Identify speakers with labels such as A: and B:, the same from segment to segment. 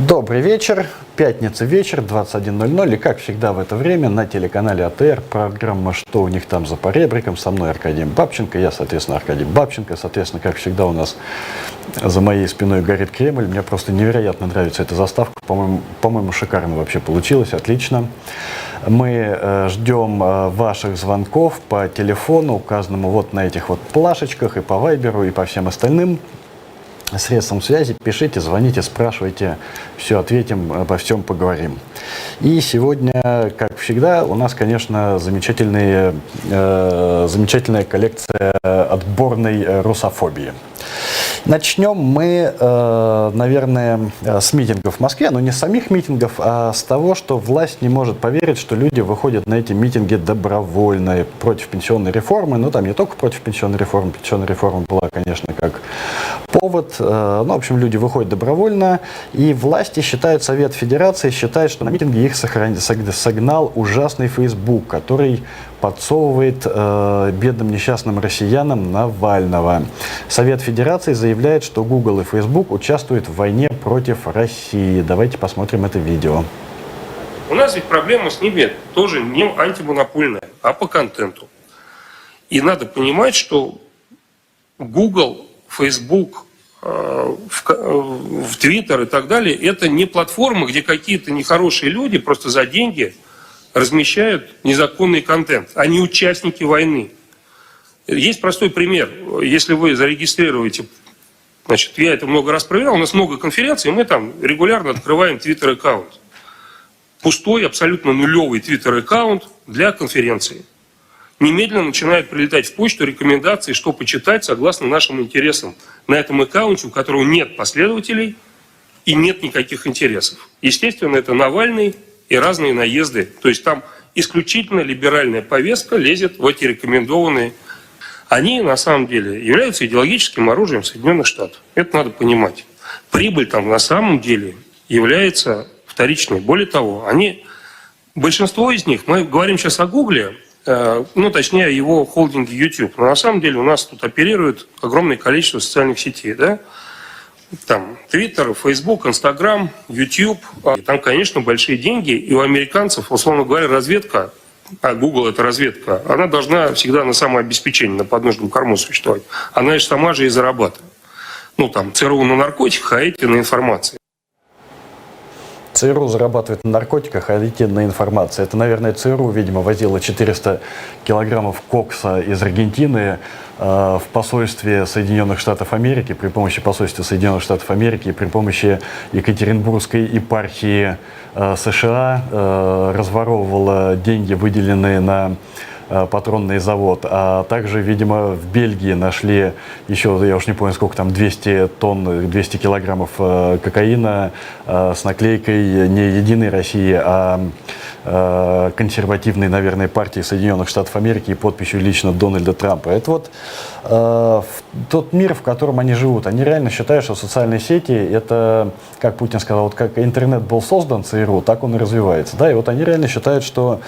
A: Добрый вечер, пятница вечер, 21:00, и как всегда в это время на телеканале АТР программа «Что у них там за поребриком», со мной Аркадием Бабченко, я, соответственно, Аркадий Бабченко, соответственно, как всегда у нас за моей спиной горит Кремль, мне просто невероятно нравится эта заставка, по-моему, шикарно вообще получилось, отлично. Мы ждем ваших звонков по телефону, указанному вот на этих вот плашечках, и по вайберу, и по всем остальным средствам связи. Пишите, звоните, спрашивайте, все ответим, обо всем поговорим. И сегодня, как всегда, у нас, конечно, замечательная коллекция отборной русофобии. Начнем мы, наверное, с митингов в Москве, но не с самих митингов, а с того, что власть не может поверить, что люди выходят на эти митинги добровольно против пенсионной реформы. Ну, там не только против пенсионной реформа была, конечно, как повод. Ну, в общем, люди выходят добровольно, и власти считают, Совет Федерации считает, что на митинге их согнал ужасный Facebook, который подсовывает бедным несчастным россиянам Навального. Совет Федерации заявляет, что Google и Facebook участвуют в войне против России. Давайте посмотрим это видео.
B: У нас ведь проблема с ними тоже не антимонопольная, а по контенту. И надо понимать, что Google, Facebook, в Twitter и так далее, это не платформы, где какие-то нехорошие люди просто за деньги размещают незаконный контент. Они участники войны. Есть простой пример. Если вы зарегистрируете, значит, я это много раз проверял, у нас много конференций, мы там регулярно открываем Twitter-аккаунт. Пустой, абсолютно нулевый Twitter-аккаунт для конференции. Немедленно начинают прилетать в почту рекомендации, что почитать согласно нашим интересам на этом аккаунте, у которого нет последователей и нет никаких интересов. Естественно, это Навальный и разные наезды. То есть там исключительно либеральная повестка лезет в эти рекомендованные. Они на самом деле являются идеологическим оружием Соединенных Штатов. Это надо понимать. Прибыль там на самом деле является вторичной. Более того, большинство из них, мы говорим сейчас о Гугле, ну, точнее, его холдинге YouTube. Но на самом деле у нас тут оперирует огромное количество социальных сетей, да? Там Twitter, Facebook, Instagram, YouTube. И там, конечно, большие деньги. И у американцев, условно говоря, разведка, а Google это разведка, она должна всегда на самообеспечении, на подножном корму существовать. Она же сама же и зарабатывает. Ну, там, ЦРУ на наркотиках, а эти на информации.
A: ЦРУ зарабатывает на наркотиках, а эти на информации. Это, наверное, ЦРУ, видимо, возила 400 килограммов кокса из Аргентины в посольстве Соединенных Штатов Америки, при помощи посольства Соединенных Штатов Америки, при помощи Екатеринбургской епархии США разворовывала деньги, выделенные на патронный завод, а также, видимо, в Бельгии нашли еще, я уж не помню сколько там, 200 килограммов кокаина с наклейкой не «Единой России», а консервативной, наверное, партии Соединенных Штатов Америки и подписью лично Дональда Трампа. Это вот тот мир, в котором они живут. Они реально считают, что социальные сети, это, как Путин сказал, вот как интернет был создан ЦРУ, так он и развивается. Да? И вот они реально считают, что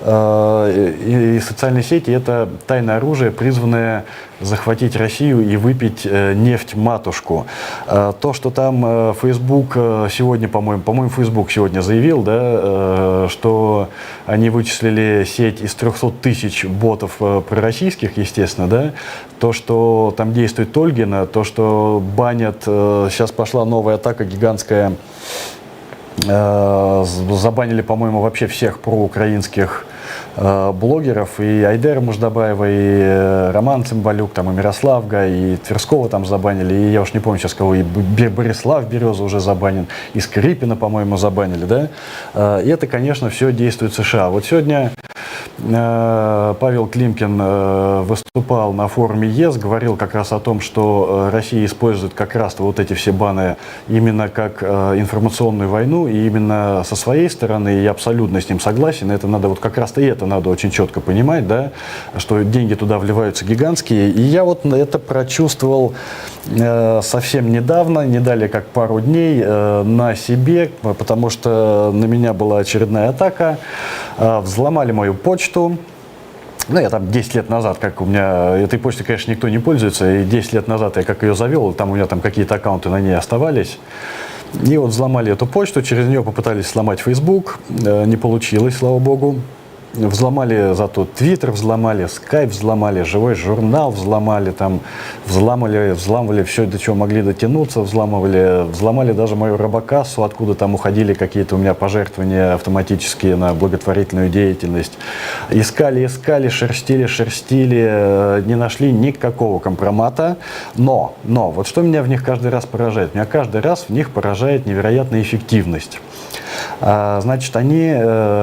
A: и социальные сети — это тайное оружие, призванное захватить Россию и выпить нефть-матушку. То, что там Facebook сегодня, по-моему, Facebook сегодня заявил, да, что они вычислили сеть из 300 тысяч ботов пророссийских, естественно, да, то, что там действует Ольгина, то, что банят, сейчас пошла новая атака гигантская, забанили, по-моему, вообще всех проукраинских блогеров, и Айдера Муждабаева, и Роман Цымбалюк, там, и Мирослав Гай, и Тверского там забанили, и я уж не помню сейчас кого, и Борислав Береза уже забанен, и Скрипина, по-моему, забанили, да, и это, конечно, все действует в США. Вот сегодня Павел Климкин выступал на форуме ЕС, говорил как раз о том, что Россия использует как раз вот эти все баны именно как информационную войну, и именно со своей стороны, и абсолютно с ним согласен, это надо вот как раз-то и это надо очень четко понимать, да, что деньги туда вливаются гигантские, и я вот это прочувствовал совсем недавно, не далее как пару дней, на себе, потому что на меня была очередная атака, взломали мою почту. Ну, я там 10 лет назад, как у меня, этой почтой, конечно, никто не пользуется, и 10 лет назад я как ее завел, там у меня там какие-то аккаунты на ней оставались. И вот взломали эту почту, через нее попытались сломать Facebook, не получилось, слава богу. Взломали зато Твиттер, взломали Скайп, взломали Живой журнал, взломали там, взламывали все, до чего могли дотянуться, взломали даже мою робокассу, откуда там уходили какие-то у меня пожертвования автоматические на благотворительную деятельность. Искали, шерстили, не нашли никакого компромата. Но, вот что меня в них каждый раз поражает? Меня каждый раз в них поражает невероятная эффективность. Значит, они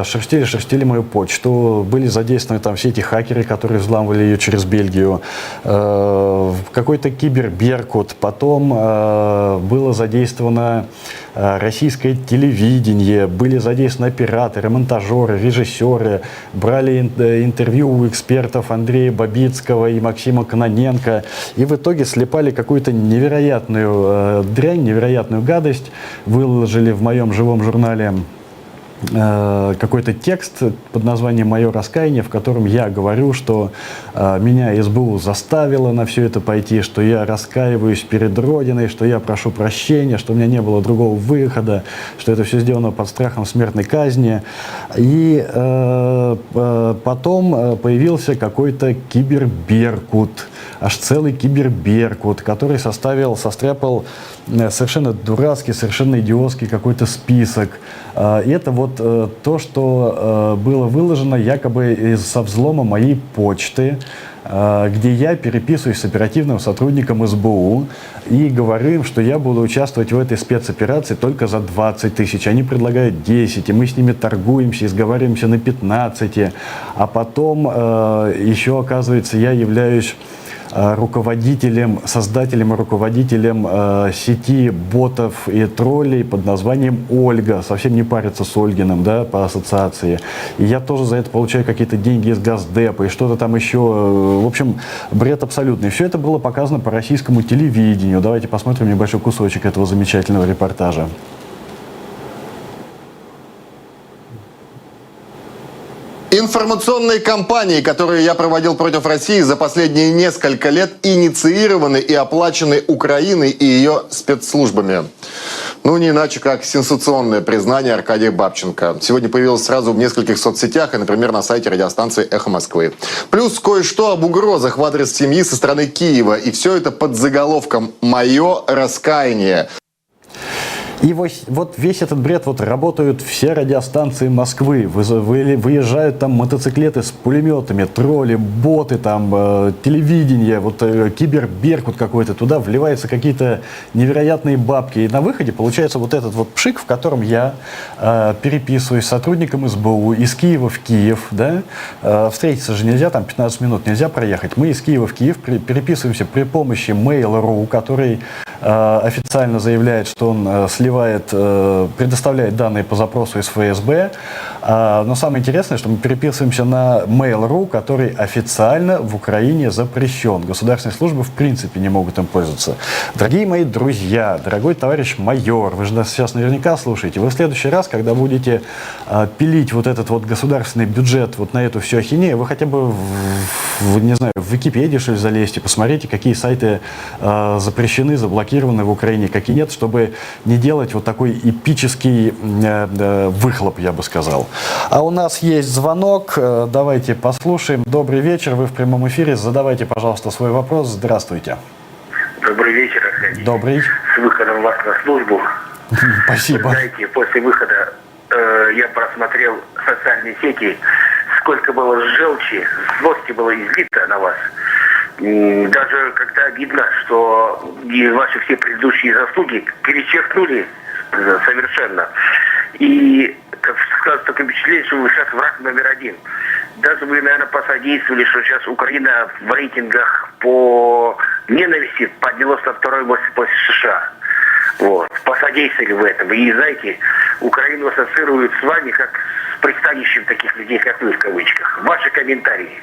A: шерстили мою почту, были задействованы там все эти хакеры, которые взламывали ее через Бельгию, какой-то киберберкут, потом было задействовано российское телевидение, были задействованы операторы, монтажеры, режиссеры, брали интервью у экспертов Андрея Бабицкого и Максима Кононенко, и в итоге слепали какую-то невероятную дрянь, невероятную гадость, выложили в моем живом журнале какой-то текст под названием «Мое раскаяние», в котором я говорю, что меня СБУ заставило на все это пойти, что я раскаиваюсь перед Родиной, что я прошу прощения, что у меня не было другого выхода, что это все сделано под страхом смертной казни. И потом появился какой-то киберберкут, аж целый киберберкут, который состряпал совершенно дурацкий, совершенно идиотский какой-то список. И это вот то, что было выложено якобы со взлома моей почты, где я переписываюсь с оперативным сотрудником СБУ и говорю им, что я буду участвовать в этой спецоперации только за 20 тысяч. Они предлагают 10, и мы с ними торгуемся и сговариваемся на 15. А потом еще, оказывается, я являюсь создателем и руководителем сети ботов и троллей под названием Ольга. Совсем не парится с Ольгиным, да, по ассоциации. И я тоже за это получаю какие-то деньги из Газдепа и что-то там еще. В общем, бред абсолютный. Все это было показано по российскому телевидению. Давайте посмотрим небольшой кусочек этого замечательного репортажа.
C: Информационные кампании, которые я проводил против России за последние несколько лет, инициированы и оплачены Украиной и ее спецслужбами. Ну, не иначе, как сенсационное признание Аркадия Бабченко. Сегодня появилось сразу в нескольких соцсетях и, например, на сайте радиостанции «Эхо Москвы». Плюс кое-что об угрозах в адрес семьи со стороны Киева. И все это под заголовком «Мое раскаяние».
A: И вот весь этот бред, вот работают все радиостанции Москвы, выезжают там мотоциклеты с пулеметами, тролли, боты, там, телевидение, вот киберберкут какой-то, туда вливаются какие-то невероятные бабки. И на выходе получается вот этот вот пшик, в котором я переписываюсь с сотрудником СБУ из Киева в Киев, да, встретиться же нельзя, там 15 минут нельзя проехать. Мы из Киева в Киев переписываемся при помощи Mail.ru, который официально заявляет, что он предоставляет данные по запросу из ФСБ. Но самое интересное, что мы переписываемся на Mail.ru, который официально в Украине запрещен. Государственные службы в принципе не могут им пользоваться. Дорогие мои друзья, дорогой товарищ майор, вы же нас сейчас наверняка слушаете. Вы в следующий раз, когда будете пилить вот этот вот государственный бюджет вот на эту всю ахинею, вы хотя бы не знаю, в Википедию, что ли, залезьте, посмотрите, какие сайты запрещены, заблокированы в Украине, какие нет, чтобы не делать вот такой эпический выхлоп, я бы сказал. А у нас есть звонок, давайте послушаем. Добрый вечер, вы в прямом эфире, задавайте, пожалуйста, свой вопрос. Здравствуйте.
D: Добрый вечер, Аркадий.
A: Добрый.
D: С выходом вас на службу.
A: Спасибо.
D: Вы знаете, после выхода я просмотрел социальные сети, сколько было желчи, злости было излито на вас. Даже как-то обидно, что и ваши все предыдущие заслуги перечеркнули совершенно. И как складывается такое впечатление, что вы сейчас враг номер один. Даже вы, наверное, посодействовали, что сейчас Украина в рейтингах по ненависти поднялась на второе место после США. Вот. Посодействовали в этом. И, знаете, Украину ассоциируют с вами как с пристанищем таких людей, как вы, в кавычках. Ваши комментарии.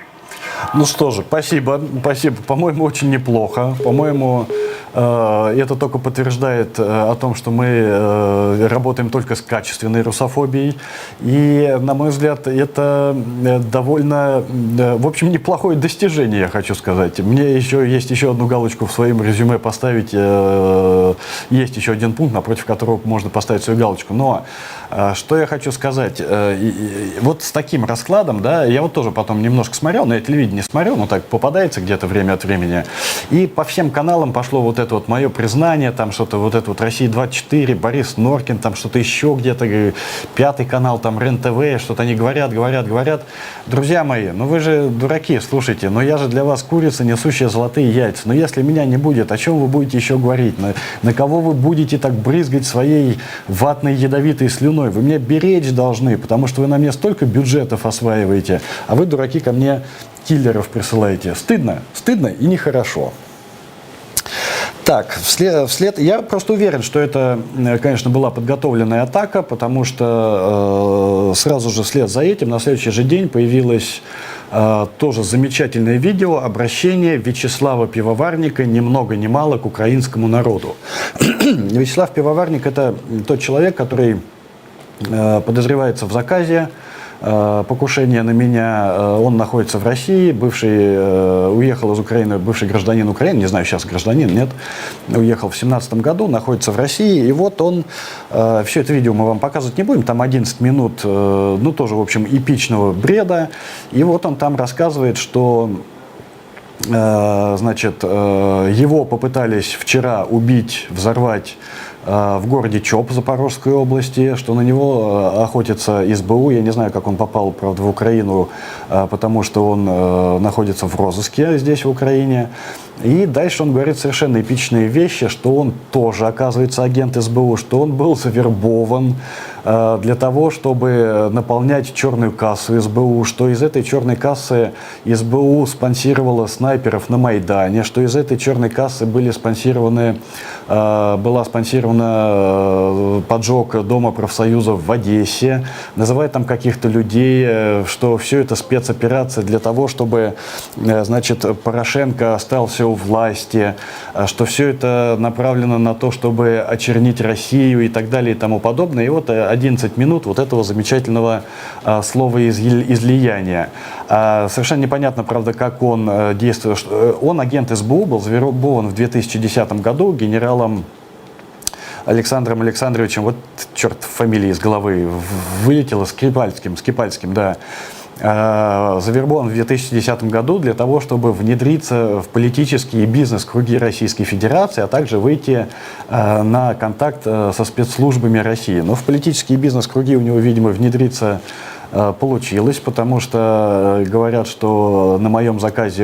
A: Ну что же, спасибо, спасибо. По-моему, очень неплохо. По-моему, Это только подтверждает о том, что мы работаем только с качественной русофобией. И, на мой взгляд, это довольно, в общем, неплохое достижение, я хочу сказать. Мне есть еще одну галочку в своем резюме поставить. Есть еще один пункт, напротив которого можно поставить свою галочку. Но что я хочу сказать? Вот с таким раскладом, да, я вот тоже потом немножко смотрел, на телевидение смотрел, но так попадается где-то время от времени. И по всем каналам пошло вот это вот мое признание, там что-то вот это вот Россия-24, Борис Норкин, там что-то еще где-то, Пятый канал, там РЕН-ТВ, что-то они говорят. Друзья мои, ну вы же дураки, слушайте, но я же для вас курица, несущая золотые яйца. Но если меня не будет, о чем вы будете еще говорить? На кого вы будете так брызгать своей ватной ядовитой слюной? Вы меня беречь должны, потому что вы на мне столько бюджетов осваиваете, а вы, дураки, ко мне киллеров присылаете. Стыдно и нехорошо. Так, я просто уверен, что это, конечно, была подготовленная атака, потому что сразу же вслед за этим, на следующий же день появилось тоже замечательное видео, обращение Вячеслава Пивоварника ни много ни мало к украинскому народу. Вячеслав Пивоварник – это тот человек, который подозревается в заказе покушения на меня. Он находится в России, уехал из Украины, бывший гражданин Украины, не знаю, сейчас гражданин, нет, уехал в 2017 году, находится в России, и вот он, все это видео мы вам показывать не будем, там 11 минут, ну тоже, в общем, эпичного бреда, и вот он там рассказывает, что значит, его попытались вчера убить, взорвать в городе Чоп Запорожской области, что на него охотится СБУ. Я не знаю, как он попал, правда, в Украину, потому что он находится в розыске здесь, в Украине. И дальше он говорит совершенно эпичные вещи, что он тоже, оказывается, агент СБУ, что он был завербован для того, чтобы наполнять черную кассу СБУ, что из этой черной кассы СБУ спонсировала снайперов на Майдане, что из этой черной кассы была спонсирована поджог Дома профсоюзов в Одессе, называет там каких-то людей, что все это спецоперация для того, чтобы, значит, Порошенко остался у власти, что все это направлено на то, чтобы очернить Россию и так далее и тому подобное. И вот 11 минут вот этого замечательного словоизлияния. Совершенно непонятно, правда, как он действует. Он агент СБУ, был завербован в 2010 году генералом Александром Александровичем, вот черт, фамилия из головы вылетела, Скрипальским, да. Завербован в 2010 году для того, чтобы внедриться в политические и бизнес-круги Российской Федерации, а также выйти на контакт со спецслужбами России. Но в политические и бизнес-круги у него, видимо, внедриться получилось, потому что говорят, что на моем заказе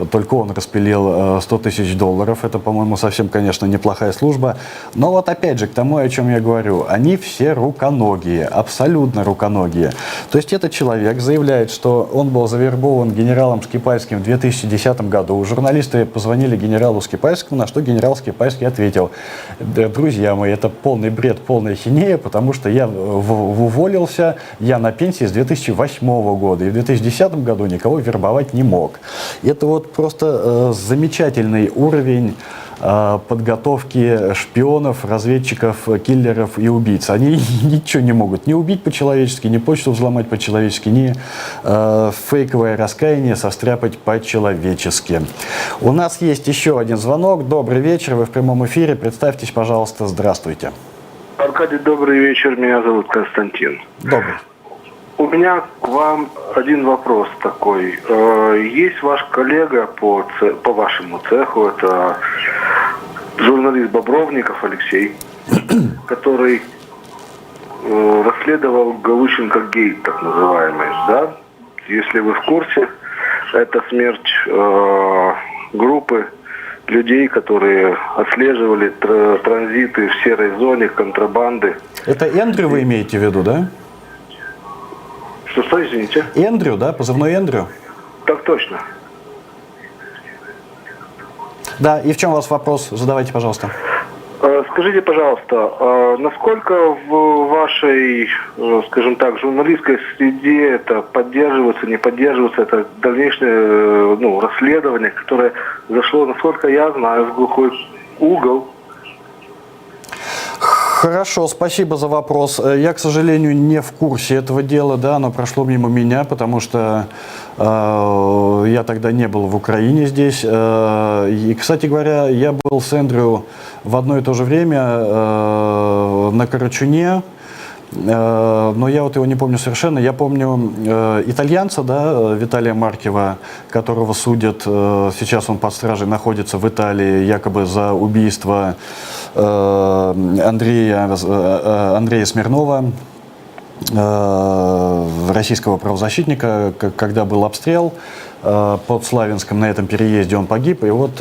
A: только он распилил $100 тысяч. Это, по-моему, совсем, конечно, неплохая служба. Но вот опять же, к тому, о чем я говорю, они все руконогие, абсолютно руконогие. То есть этот человек заявляет, что он был завербован генералом Скрипальским в 2010 году. Журналисты позвонили генералу Скрипальскому, на что генерал Скрипальский ответил: друзья мои, это полный бред, полная хинея, потому что я уволился, я на пенсии с 2008 года, и в 2010 году никого вербовать не мог. Это вот просто замечательный уровень подготовки шпионов, разведчиков, киллеров и убийц. Они ничего не могут ни убить по-человечески, ни почту взломать по-человечески, ни фейковое раскаяние состряпать по-человечески. У нас есть еще один звонок. Добрый вечер, вы в прямом эфире. Представьтесь, пожалуйста. Здравствуйте.
E: Аркадий, добрый вечер. Меня зовут Константин.
A: Добрый.
E: У меня к вам один вопрос такой. Есть ваш коллега по вашему цеху, это журналист Бобровников Алексей, который расследовал Галущенко гейт, так называемый, да? Если вы в курсе, это смерть группы людей, которые отслеживали транзиты в серой зоне, контрабанды.
A: Это Эндрю вы имеете в виду, да?
E: Что, извините?
A: Эндрю, да? Позывной Эндрю?
E: Так точно.
A: Да, и в чем у вас вопрос? Задавайте, пожалуйста.
E: Скажите, пожалуйста, насколько в вашей, скажем так, журналистской среде это поддерживается, не поддерживается, это дальнейшее расследование, которое зашло, насколько я знаю, в глухой угол?
A: Хорошо, спасибо за вопрос. Я, к сожалению, не в курсе этого дела, да, оно прошло мимо меня, потому что я тогда не был в Украине здесь. И, кстати говоря, я был с Эндрю в одно и то же время на Карачуне, но я вот его не помню совершенно. Я помню итальянца, да, Виталия Маркева, которого судят, сейчас он под стражей находится в Италии, якобы за убийство Андрея Смирнова, российского правозащитника, когда был обстрел под Славянском, на этом переезде он погиб, и вот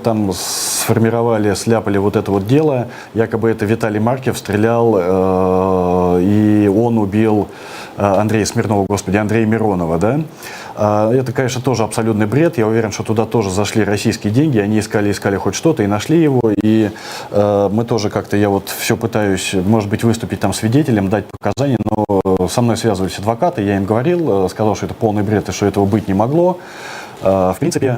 A: там сляпали вот это вот дело, якобы это Виталий Маркев стрелял, и он убил Андрея Миронова, да. Это, конечно, тоже абсолютный бред. Я уверен, что туда тоже зашли российские деньги. Они искали хоть что-то и нашли его. И мы тоже как-то, я вот все пытаюсь, может быть, выступить там свидетелем, дать показания, но со мной связывались адвокаты, я им говорил, сказал, что это полный бред и что этого быть не могло. В принципе,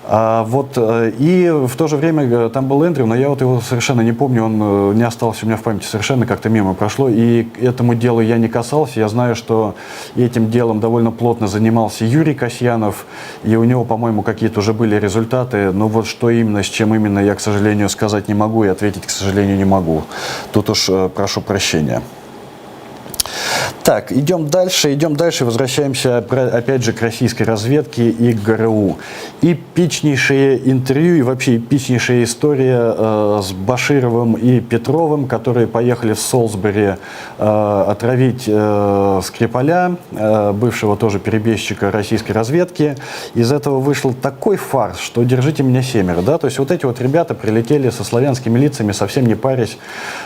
A: и в то же время там был Эндрю, но я вот его совершенно не помню, он не остался у меня в памяти, совершенно как-то мимо прошло, и этому делу я не касался. Я знаю, что этим делом довольно плотно занимался Юрий Касьянов, и у него, по-моему, какие-то уже были результаты, но вот что именно, с чем именно, я, к сожалению, сказать не могу и ответить, к сожалению, не могу. Тут уж прошу прощения. Так, идем дальше, возвращаемся опять же к российской разведке и к ГРУ. Эпичнейшее интервью и вообще эпичнейшая история с Башировым и Петровым, которые поехали в Солсбери отравить Скрипаля, бывшего тоже перебежчика российской разведки. Из этого вышел такой фарс, что держите меня семеро, да, то есть вот эти вот ребята прилетели со славянскими лицами, совсем не парясь,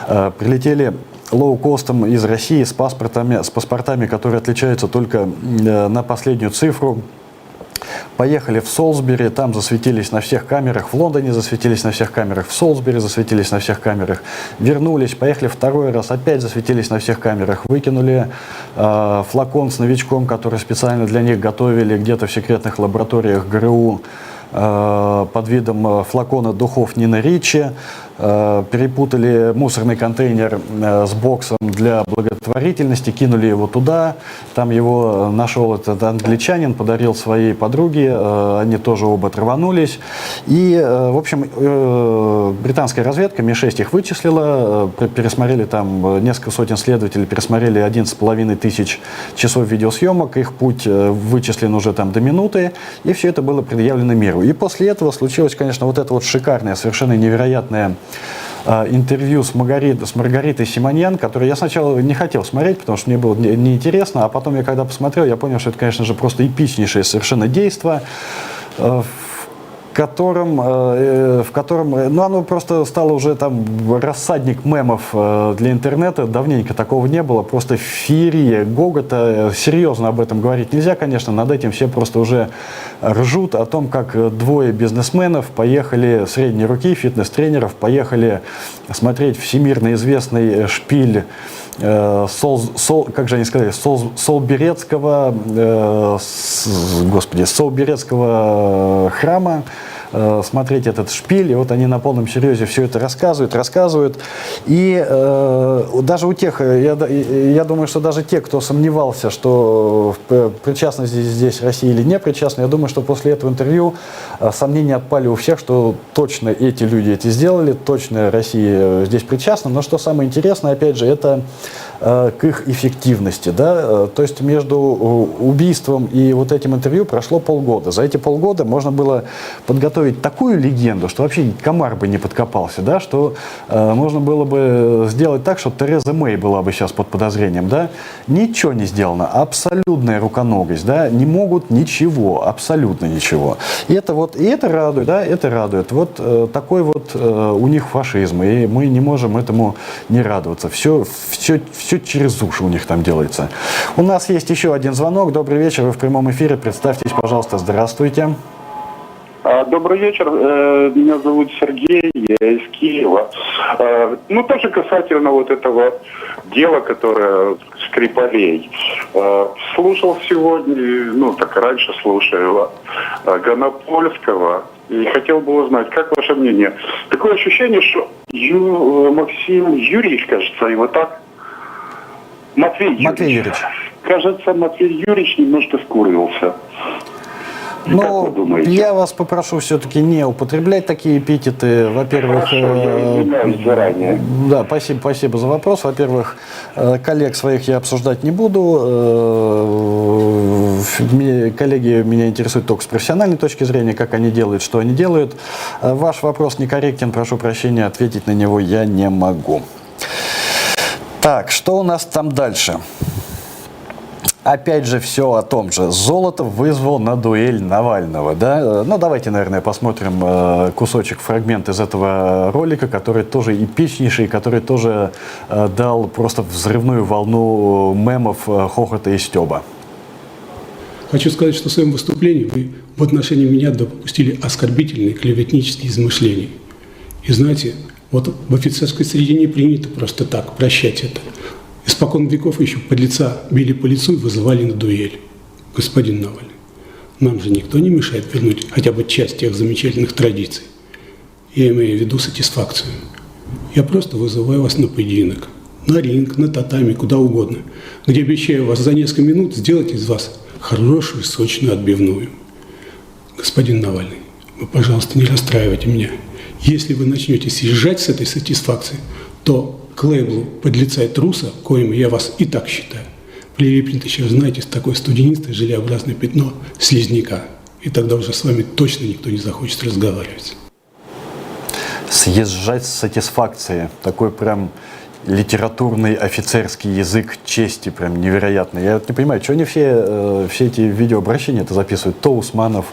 A: прилетели лоукостом из России с паспортами, которые отличаются только на последнюю цифру. Поехали в Солсбери, там засветились на всех камерах, в Лондоне засветились на всех камерах, в Солсбери засветились на всех камерах, вернулись, поехали второй раз, опять засветились на всех камерах, выкинули флакон с новичком, который специально для них готовили где-то в секретных лабораториях ГРУ под видом флакона духов Нина Ричи, перепутали мусорный контейнер с боксом для благотворительности, кинули его туда, там его нашел этот англичанин, подарил своей подруге, они тоже оба траванулись. И, в общем, британская разведка, Ми-6 их вычислила, пересмотрели там несколько сотен следователей, пересмотрели 11 500 часов видеосъемок, их путь вычислен уже там до минуты, и все это было предъявлено миру. И после этого случилось, конечно, вот это вот шикарное, совершенно невероятное интервью с Маргаритой Симоньян, которое я сначала не хотел смотреть, потому что мне было неинтересно, а потом я когда посмотрел, я понял, что это, конечно же, просто эпичнейшее совершенно действо, в котором, ну, оно просто стало уже там рассадник мемов для интернета, давненько такого не было, просто феерия, гогота, серьезно об этом говорить нельзя, конечно, над этим все просто уже ржут о том, как двое бизнесменов поехали, средней руки, фитнес-тренеров, поехали смотреть всемирно известный шпиль как же они сказали, Солберецкого храма, смотреть этот шпиль, и вот они на полном серьезе все это рассказывают, и даже у тех, я думаю, что даже те, кто сомневался, что причастность здесь России или не причастна, я думаю, что после этого интервью сомнения отпали у всех, что точно эти люди это сделали, точно Россия здесь причастна, но что самое интересное, опять же, это к их эффективности, да, то есть между убийством и вот этим интервью прошло полгода. За эти полгода можно было подготовить такую легенду, что вообще комар бы не подкопался, да, что можно было бы сделать так, что Тереза Мэй была бы сейчас под подозрением, да, ничего не сделано, абсолютная руконогость, да, не могут ничего, абсолютно ничего. И это радует, да, это радует. Вот такой вот у них фашизм, и мы не можем этому не радоваться. Все через уши у них там делается. У нас есть еще один звонок. Добрый вечер, вы в прямом эфире. Представьтесь, пожалуйста. Здравствуйте.
F: Добрый вечер. Меня зовут Сергей, я из Киева. Ну, тоже касательно вот этого дела, которое Скрипалей. Слушал сегодня, ну, так раньше слушаю, Гонопольского. И хотел бы узнать, как ваше мнение? Такое ощущение, что Максим Юрьевич, кажется, его так? Матвей Юрьевич. Кажется, Матвей Юрьевич немножко скурился.
A: Ну, я вас попрошу все-таки не употреблять такие эпитеты. Во-первых, да, спасибо за вопрос. Во-первых, коллег своих я обсуждать не буду. Коллеги меня интересуют только с профессиональной точки зрения, как они делают, что они делают. Ваш вопрос некорректен, прошу прощения, ответить на него я не могу. Так, что у нас там дальше? Опять же, все о том же. Золотов вызвал на дуэль Навального. Да? Ну, давайте, наверное, посмотрим кусочек, фрагмент из этого ролика, который тоже эпичнейший, который тоже дал просто взрывную волну мемов, хохота и стёба.
G: Хочу сказать, что в своем выступлении вы в отношении меня допустили оскорбительные клеветнические измышления. И знаете, вот в офицерской среде не принято просто так прощать это. Испокон веков еще подлеца били по лицу и вызывали на дуэль. Господин Навальный, нам же никто не мешает вернуть хотя бы часть тех замечательных традиций. Я имею в виду сатисфакцию. Я просто вызываю вас на поединок, на ринг, на татами, куда угодно, где обещаю вас за несколько минут сделать из вас хорошую, сочную отбивную. Господин Навальный, вы, пожалуйста, не расстраивайте меня. Если вы начнете съезжать с этой сатисфакции, то к лейблу подлеца и труса, коим я вас и так считаю, прилипнет еще, знаете, такое студенистое желеобразное пятно слизняка. И тогда уже с вами точно никто не захочет разговаривать.
A: Съезжать с сатисфакции. Такой прям литературный офицерский язык чести, прям невероятный. Я вот не понимаю, что они все эти видеообращения это записывают. То Усманов,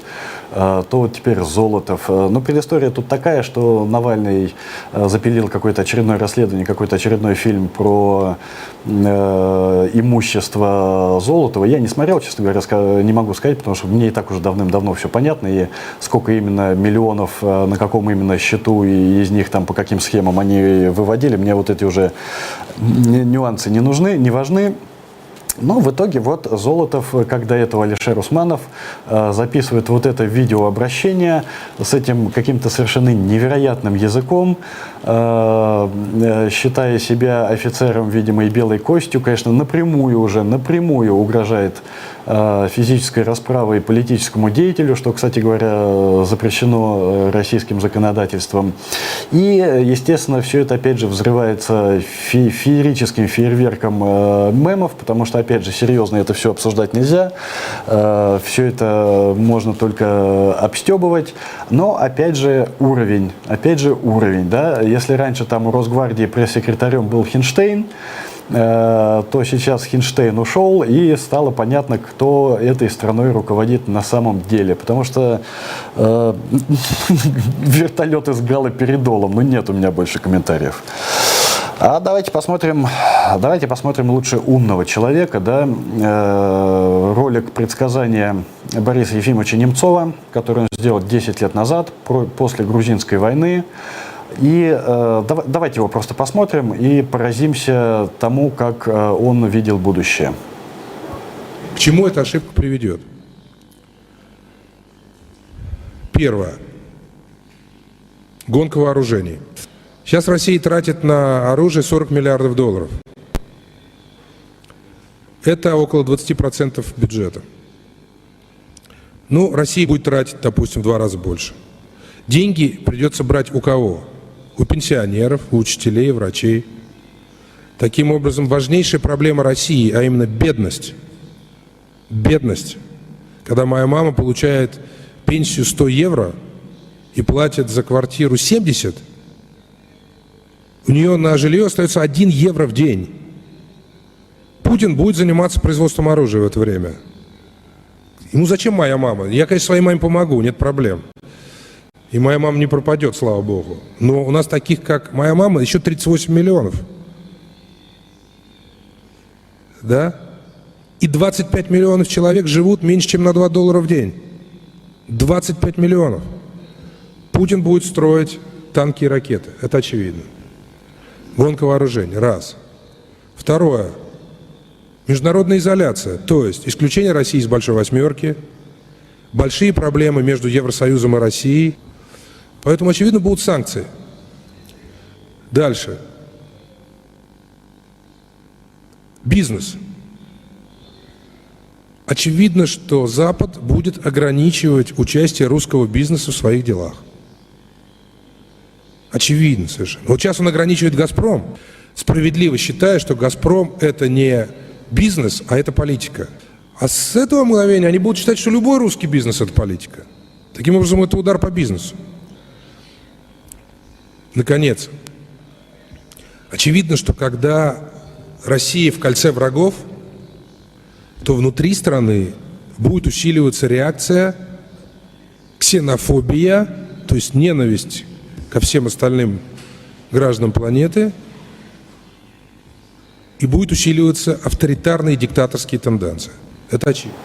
A: то вот теперь Золотов. Но предыстория тут такая, что Навальный запилил какое-то очередное расследование, какой-то очередной фильм про имущество Золотова. Я не смотрел, честно говоря, не могу сказать, потому что мне и так уже давным-давно все понятно, и сколько именно миллионов, на каком именно счету, и из них там по каким схемам они выводили, мне вот эти уже нюансы не нужны, не важны. Но в итоге вот Золотов, как до этого Алишер Усманов, записывает вот это видеообращение с этим каким-то совершенно невероятным языком, считая себя офицером, видимо, и белой костью, конечно, напрямую угрожает физической расправой политическому деятелю, что, кстати говоря, запрещено российским законодательством. И, естественно, все это, опять же, взрывается феерическим фейерверком мемов, потому что, опять же, серьезно это все обсуждать нельзя, все это можно только обстебывать, но, опять же, уровень, да, если раньше там у Росгвардии пресс-секретарем был Хинштейн, то сейчас Хинштейн ушел, и стало понятно, кто этой страной руководит на самом деле. Потому что вертолеты с галоперидолом, ну нет у меня больше комментариев. А давайте посмотрим лучше умного человека, да? Ролик предсказания Бориса Ефимовича Немцова, который он сделал 10 лет назад, после грузинской войны. И давайте его просто посмотрим и поразимся тому, как он видел будущее.
H: К чему эта ошибка приведет? Первое. Гонка вооружений. Сейчас Россия тратит на оружие 40 миллиардов долларов. Это около 20% бюджета. Ну, Россия будет тратить, допустим, в 2 раза больше. Деньги придется брать у кого? У пенсионеров, у учителей, врачей. Таким образом, важнейшая проблема России, а именно бедность. Бедность. Когда моя мама получает пенсию 100 евро и платит за квартиру 70, у нее на жилье остается 1 евро в день. Путин будет заниматься производством оружия в это время. Ему зачем моя мама? Я, конечно, своей маме помогу, нет проблем. И моя мама не пропадет, слава богу. Но у нас таких, как моя мама, еще 38 миллионов. Да? И 25 миллионов человек живут меньше, чем на $2 в день. 25 миллионов. Путин будет строить танки и ракеты. Это очевидно. Гонка вооружений. Раз. Второе. Международная изоляция, то есть исключение России из Большой Восьмерки, большие проблемы между Евросоюзом и Россией. Поэтому, очевидно, будут санкции. Дальше. Бизнес. Очевидно, что Запад будет ограничивать участие русского бизнеса в своих делах. Очевидно совершенно. Вот сейчас он ограничивает «Газпром», справедливо считая, что «Газпром» — это не бизнес, а это политика. А с этого мгновения они будут считать, что любой русский бизнес — это политика. Таким образом, это удар по бизнесу. Наконец, очевидно, что когда Россия в кольце врагов, то внутри страны будет усиливаться реакция, ксенофобия, то есть ненависть ко всем остальным гражданам планеты, и будет усиливаться авторитарные диктаторские тенденции. Это очевидно.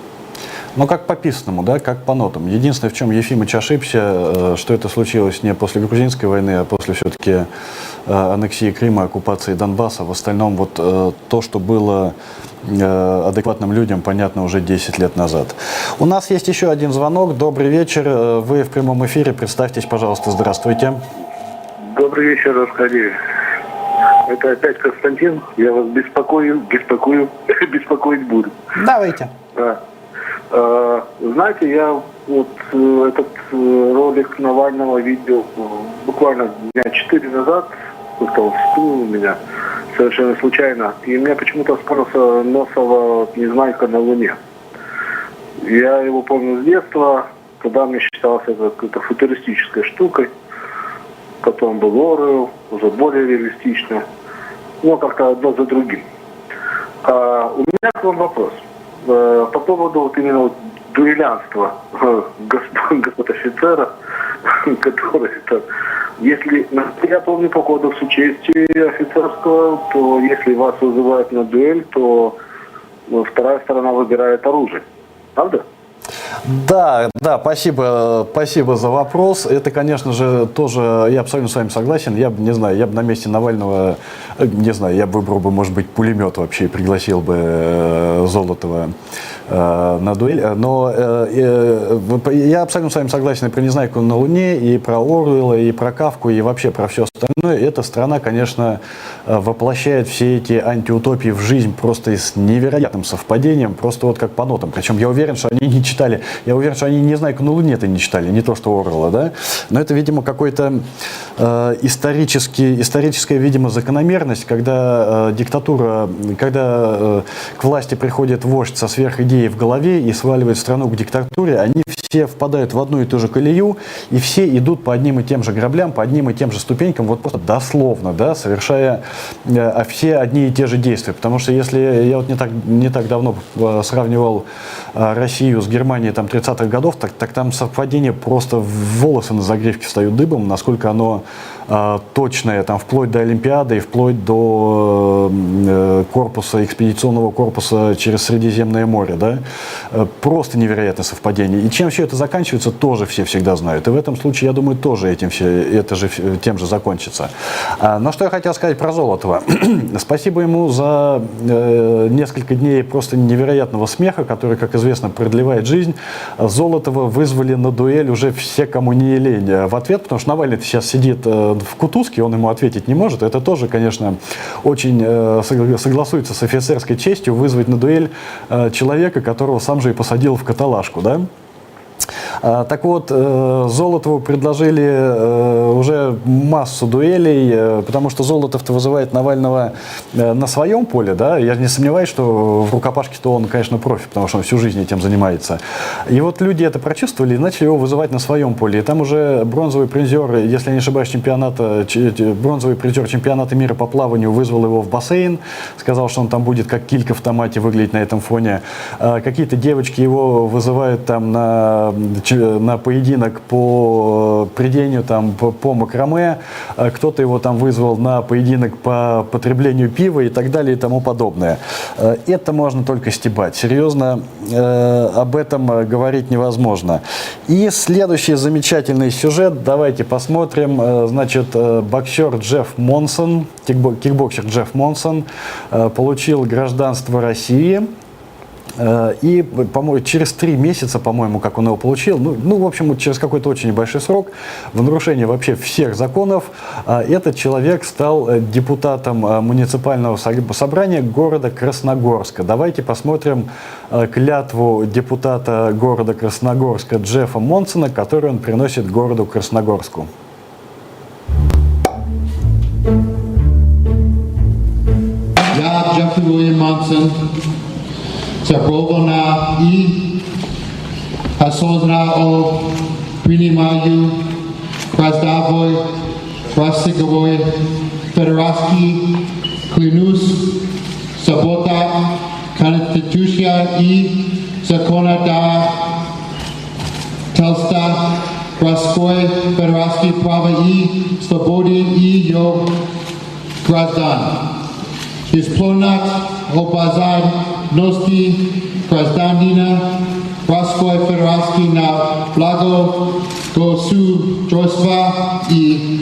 A: Ну, как по писанному, да, как по нотам. Единственное, в чем Ефимыч ошибся, что это случилось не после грузинской войны, а после все-таки аннексии Крыма, оккупации Донбасса. В остальном вот то, что было адекватным людям, понятно, уже 10 лет назад. У нас есть еще один звонок. Добрый вечер. Вы в прямом эфире. Представьтесь, пожалуйста. Здравствуйте.
E: Добрый вечер, Аркадий. Это опять Константин. Я вас беспокоить буду.
A: Давайте.
E: Да. Знаете, я вот этот ролик Навального видел буквально дня 4 назад, как-то всплыл у меня совершенно случайно, и у меня почему-то вспомнился Носова «Незнайка на Луне». Я его помню с детства, тогда мне считалось это какой-то футуристической штукой, потом был Орвелл, уже более реалистично, но как-то одно за другим. У меня к вам вопрос. По поводу вот именно вот дуэлянства господ офицера, который там, если, я помню, по кодексу чести офицерского, то если вас вызывают на дуэль, то вторая сторона выбирает оружие. Правда?
A: Да, спасибо за вопрос. Это, конечно же, тоже, я абсолютно с вами согласен. Я бы, не знаю, я бы на месте Навального, не знаю, я бы выбрал бы, может быть, пулемет вообще и пригласил бы Золотова на дуэль. Но я абсолютно с вами согласен и про «Незнайку на Луне», и про Оруэлла, и про Кафку, и вообще про все остальное. Эта страна, конечно, воплощает все эти антиутопии в жизнь просто с невероятным совпадением, просто вот как по нотам. Причем я уверен, что они не читали, я уверен, что они «Незнайку на Луне»-то не читали, не то что Оруэлла, да? Но это, видимо, какой-то историческая, видимо, закономерность, когда диктатура, когда к власти приходит вождь со сверхидеей в голове и сваливает страну к диктатуре, они все впадают в одну и ту же колею, и все идут по одним и тем же граблям, по одним и тем же ступенькам, вот просто дословно, да, совершая все одни и те же действия. Потому что если я вот не так давно сравнивал Россию с Германией там 30-х годов, так там совпадение просто волосы на загривке встают дыбом, насколько оно точное, там, вплоть до Олимпиады и вплоть до корпуса, экспедиционного корпуса через Средиземное море, да, просто невероятное совпадение. И чем все это заканчивается, тоже все всегда знают. И в этом случае, я думаю, тоже тем же закончится. Но что я хотел сказать про Золотова. Спасибо ему за несколько дней просто невероятного смеха, который, как известно, продлевает жизнь. Золотова вызвали на дуэль уже все, кому не лень, в ответ, потому что Навальный сейчас сидит в кутузке, он ему ответить не может. Это тоже, конечно, очень согласуется с офицерской честью вызвать на дуэль человека, которого сам же и посадил в каталажку, да? Так вот, Золотову предложили уже массу дуэлей, потому что Золотов-то вызывает Навального на своем поле, да, я не сомневаюсь, что в рукопашке-то он, конечно, профи, потому что он всю жизнь этим занимается. И вот люди это прочувствовали и начали его вызывать на своем поле. И там уже бронзовый призер, если я не ошибаюсь, бронзовый призер чемпионата мира по плаванию вызвал его в бассейн, сказал, что он там будет как килька в томате выглядеть на этом фоне. Какие-то девочки его вызывают там на на поединок по прядению, там, по макраме, кто-то его там вызвал на поединок по потреблению пива и так далее и тому подобное. Это можно только стебать. Серьезно, об этом говорить невозможно. И следующий замечательный сюжет, давайте посмотрим. Значит, боксер Джефф Монсон, кикбоксер Джефф Монсон получил гражданство России. И, по-моему, через 3 месяца, по-моему, как он его получил, в общем, через какой-то очень небольшой срок, в нарушении вообще всех законов, этот человек стал депутатом муниципального собрания города Красногорска. Давайте посмотрим клятву депутата города Красногорска Джеффа Монсона, которую он приносит городу Красногорску.
I: Я, Джеффри Уильям Монсон, Забрована и осознанно принимаю гражданство Российской Федерации, клянусь соблюдать Конституцию и законодательство Российской Федерации, права и свободы ее граждан. Исполнять обязанности гражданина Российской Федерации на благо государства и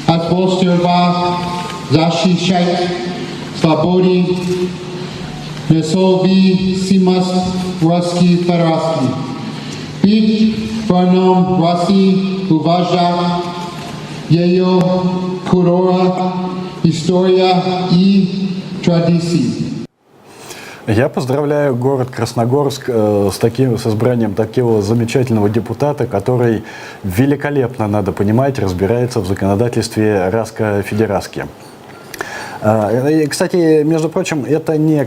I: обеспечивать, защищать свободы, независимость Российской Федерации. Быть верным России, уважать ее культуру, историю и традиции.
A: Я поздравляю город Красногорск с избранием такого замечательного депутата, который великолепно, надо понимать, разбирается в законодательстве Расско-Федераски. Кстати, между прочим, это не,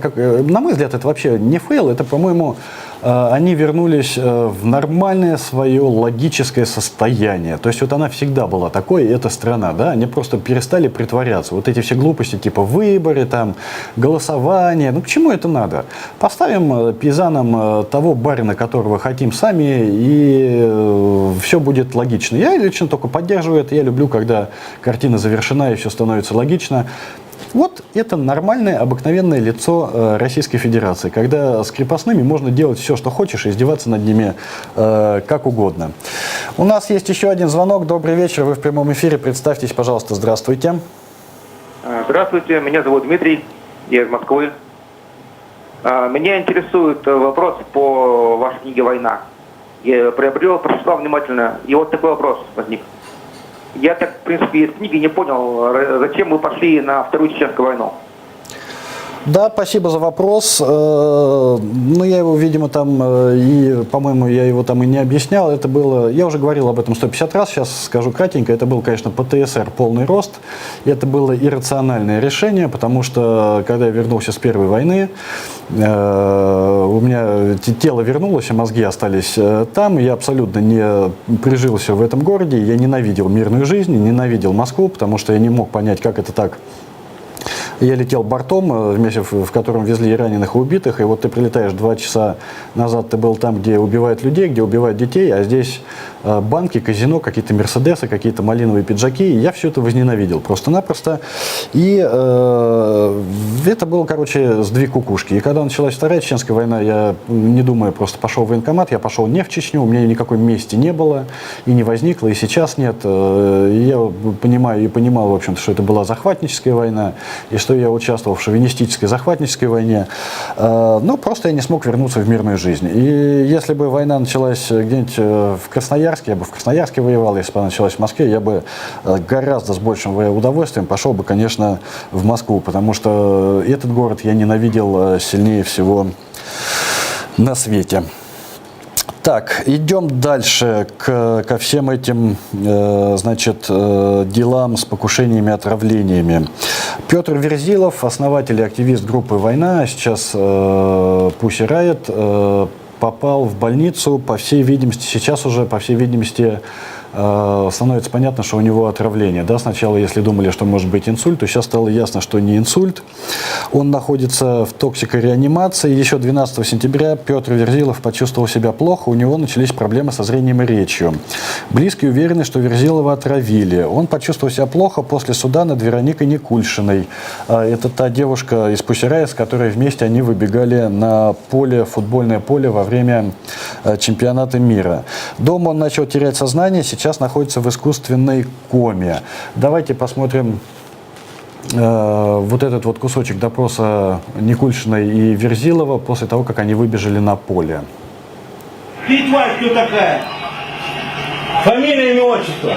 A: на мой взгляд, это вообще не фейл, это, по-моему, они вернулись в нормальное свое логическое состояние. То есть вот она всегда была такой, эта страна, да, они просто перестали притворяться. Вот эти все глупости типа выборы, там, голосование, к чему это надо? Поставим пейзанам того барина, которого хотим сами, и все будет логично. Я лично только поддерживаю это, я люблю, когда картина завершена и все становится логично. Вот это нормальное, обыкновенное лицо Российской Федерации, когда с крепостными можно делать все, что хочешь, и издеваться над ними как угодно. У нас есть еще один звонок. Добрый вечер, вы в прямом эфире. Представьтесь, пожалуйста, здравствуйте.
J: Здравствуйте, меня зовут Дмитрий, я из Москвы. Меня интересует вопрос по вашей книге «Война». Я приобрел, прочитал внимательно, и вот такой вопрос возник. Я так, в принципе, из книги не понял, зачем вы пошли на Вторую Чеченскую войну.
A: Да, спасибо за вопрос. Ну, я его, видимо, там, и, по-моему, я его там и не объяснял. Это было, я уже говорил об этом 150 раз, сейчас скажу кратенько. Это был, конечно, ПТСР полный рост. И это было иррациональное решение, потому что, когда я вернулся с первой войны, у меня тело вернулось, а мозги остались там. Я абсолютно не прижился в этом городе. Я ненавидел мирную жизнь, ненавидел Москву, потому что я не мог понять, как это так. Я летел бортом, вместе в котором везли и раненых, и убитых, и вот ты прилетаешь 2 часа назад, ты был там, где убивают людей, где убивают детей, а здесь банки, казино, какие-то мерседесы, какие-то малиновые пиджаки, и я все это возненавидел просто-напросто. И это был, короче, сдвиг кукушки. И когда началась Вторая Чеченская война, я, не думая, просто пошел в военкомат, я пошел не в Чечню, у меня никакой мести не было, и не возникло, и сейчас нет. И я понимаю и понимал, в общем-то, что это была захватническая война, и что я участвовал в шовинистической захватнической войне, но просто я не смог вернуться в мирную жизнь. И если бы война началась где-нибудь в Красноярске, я бы в Красноярске воевал, если бы она началась в Москве, я бы гораздо с большим удовольствием пошел бы, конечно, в Москву, потому что этот город я ненавидел сильнее всего на свете. Так, идем дальше ко всем этим, значит, делам с покушениями и отравлениями. Петр Верзилов, основатель и активист группы «Война», сейчас Pussy Riot, попал в больницу, по всей видимости, сейчас уже, по всей видимости, становится понятно, что у него отравление. Да? Сначала, если думали, что может быть инсульт, то сейчас стало ясно, что не инсульт. Он находится в токсикореанимации. Еще 12 сентября Петр Верзилов почувствовал себя плохо, у него начались проблемы со зрением и речью. Близкие уверены, что Верзилова отравили. Он почувствовал себя плохо после суда над Вероникой Никульшиной. Это та девушка из Пусирая, с которой вместе они выбегали на поле, футбольное поле во время чемпионата мира. Дома он начал терять сознание, сейчас находится в искусственной коме. Давайте посмотрим вот этот вот кусочек допроса Никульшиной и Верзилова после того, как они выбежали на поле.
K: Ты, тварь, кто такая? Фамилия, имя, отчество.